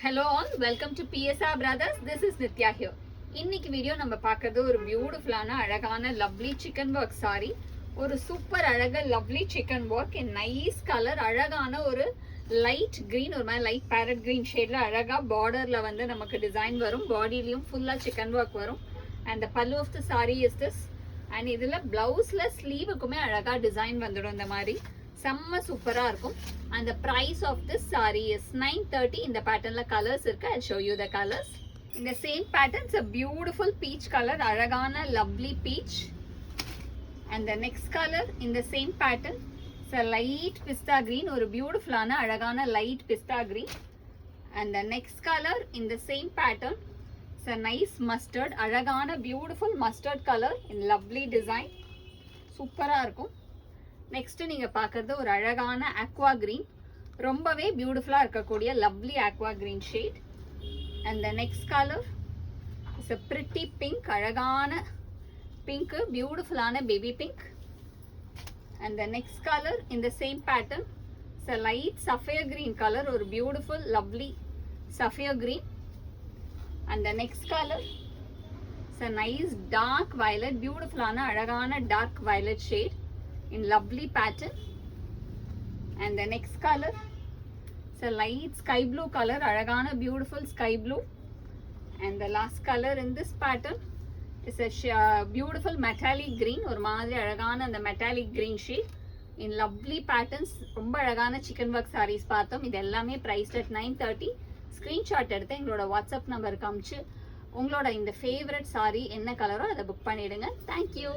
Hello all, welcome to PSR Brothers. This is Nitya here. இன்னைக்கு video நம்ம பார்க்கிறது ஒரு பியூட்டிஃபுல்லான அழகான லவ்லி சிக்கன் ஒர்க் சாரி. ஒரு சூப்பர் அழகா lovely chicken work in nice colour. அழகான ஒரு லைட் கிரீன், ஒரு மாதிரி லைட் பேரட் கிரீன் ஷேட்ல அழகா பார்டர்ல வந்து நமக்கு டிசைன் வரும். பாடியிலயும் ஃபுல்லா சிக்கன் ஒர்க் வரும். And pallu of the sari is this. And இதுல பிளவுஸ்ல ஸ்லீவுக்குமே அழகா டிசைன் வந்துடும். இந்த மாதிரி செம்ம சூப்பரா இருக்கும். And the price of this saree is 930. In the pattern la colors irukku. I'll show you the colors. In the same pattern, it's a beautiful peach color, aragana lovely peach. And the next color in the same pattern, it's a light pista green, or beautiful ana aragana light pista green. And the next color in the same pattern, it's a nice mustard, aragana beautiful mustard color in lovely design. Super ah irukum. Next நீங்க பார்க்கறது ஒரு அழகான aqua green, ரொம்பவே பியூட்டிஃபுல்லா இருக்கக்கூடிய lovely aqua green shade. And the next color is a pretty pink, அழகான pink, பியூட்டிஃபுல்லான baby pink. And the next color in the same pattern is a light sapphire green color, ஒரு beautiful lovely sapphire green. And the next color is a nice dark violet, பியூட்டிஃபுல்லான அழகான dark violet shade in lovely pattern. And the next color is a light sky blue color, alagana beautiful sky blue. And the last color in this pattern is a beautiful metallic green, or maadhiri alagana and the metallic green shade in lovely patterns. Romba alagana chicken work sarees paathom. Idu ellame priced at 930. Screenshot eduthu engaloda WhatsApp number kamchu ungaloda இந்த favorite saree என்ன கலரோ அதை book பண்ணிடுங்க. Thank you.